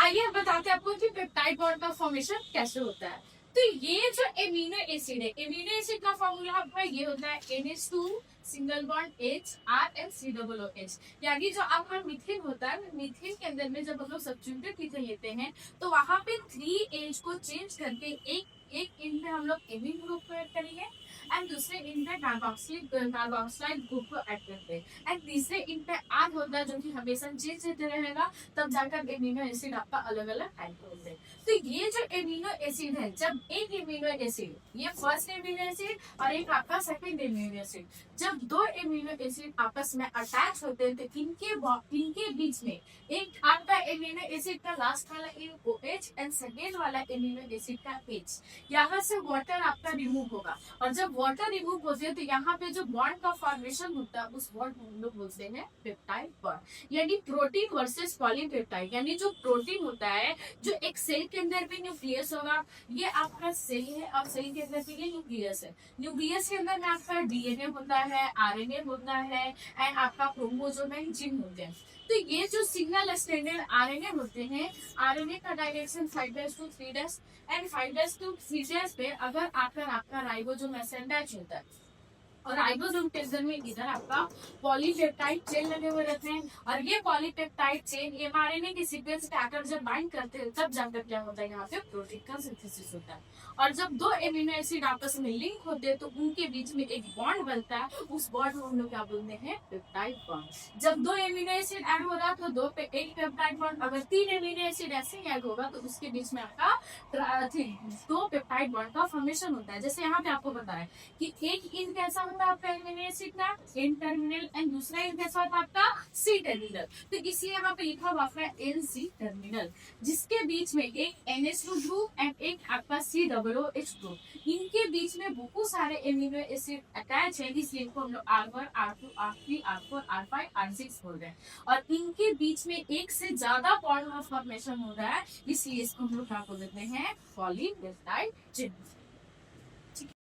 आइए हम बताते हैं आपको कि पेप्टाइड बॉन्ड का फॉर्मेशन कैसे होता है। तो ये जो एमिनो एसिड है, एमिनो एसिड का फॉर्मूला आपका ये होता है NH2 single bond H RNCOOH। यानी जो आपका मीथेन होता है, मीथेन के अंदर में जब हम लोग सब्स्टिट्यूटेड मीथेन लेते हैं तो वहां पे 3H को चेंज करके एक एक इन पे हम लोग एमिन ग्रुप को ऐड करेंगे एंड दूसरे इन पे कार्बोक्सिलाइड ग्रुप को ऐड करते हैं एंड तीसरे इन पे आद होता है जो कि हमेशा चेंज होते रहेगा, तब जाकर एमिनो एसिड आपका अलग अलग टाइप का होते हैं। तो ये जो एमिनो एसिड है, जब एक एमिनो एसिड, ये फर्स्ट एमिनो एसिड और एक आपका सेकंड एमिनो एसिड, जब दो एमिनो एसिड आपस में अटैच होते हैं तो इनके बीच में एक आपका एमिनो एसिड का लास्ट वाला OH एंड सेकेंड वाला एमिनो एसिड का H, यहाँ से वाटर आपका रिमूव होगा और जब वाटर रिमूव होते हैं तो यहाँ पे जो बॉन्ड का फॉर्मेशन होता है उस बॉन्ड को हम लोग बोलते हैं पेप्टाइड बॉन्ड। यानी प्रोटीन वर्सेस पॉलीपेप्टाइड, यानी जो प्रोटीन होता है जो एक सेल के अंदर भी न्यूक्लियस होगा, ये आपका सेल है और सेल के अंदर भी ये न्यूक्लियस है। न्यूक्लियस के अंदर में आपका DNA होता है, RNA होता है एंड आपका क्रोमोसोम एंड जीन होते हैं। तो ये जो सिंगल स्ट्रैंडेड RNA होते हैं, RNA का डायरेक्शन 5' to 3' एंड 5' to 3' पे अगर आपका राइबोसोम असेंडेज होता है और राइबोसोम के अंदर में इधर आपका पॉलीपेप्टाइड चेन लगे हुए रहते हैं और ये पॉलीपेप्टाइड चेन mRNA के सीक्वेंस पे आकर जब बाइंड करते हैं तब जाकर क्या होता है, यहाँ पे प्रोटीन का सिंथेसिस होता है। और जब दो एमिनो एसिड आपस में लिंक होते हैं तो उनके बीच में एक बॉन्ड बनता है, उस बॉन्ड को हम लोग क्या बोलते हैं, पेप्टाइड बॉन्ड। जब दो एमिनो एसिड ऐड हो रहा तो दो पे एक पेप्टाइड बॉन्ड, अगर 3 एमिनो एसिड ऐसे ही ऐड होगा तो उसके बीच में आपका दो पेप्टाइड बॉन्ड का फॉर्मेशन होता है। जैसे यहाँ पे आपको बताया कि एक इन कैसा होता है आपका एमिनो एसिड का N टर्मिनल एंड दूसरा इन कैसा होता है आपका C टर्मिनल। तो इसलिए यहाँ पे लिखा हुआ आपका NC टर्मिनल, जिसके बीच में एक NH2 ग्रुप एंड एक आपका COOH ग्रुप, इनके बीच में बहुत सारे एमिनो एसिड अटैच है, इसलिए इनको हम लोग R1 R2 R3 R4 R5 R6 बोल रहे हैं। और इनके बीच में एक से ज्यादा बॉन्ड का फॉर्मेशन हो रहा है, इसलिए इसको हम लोग क्या बोल देते हैं, पॉलीपेप्टाइड चेन।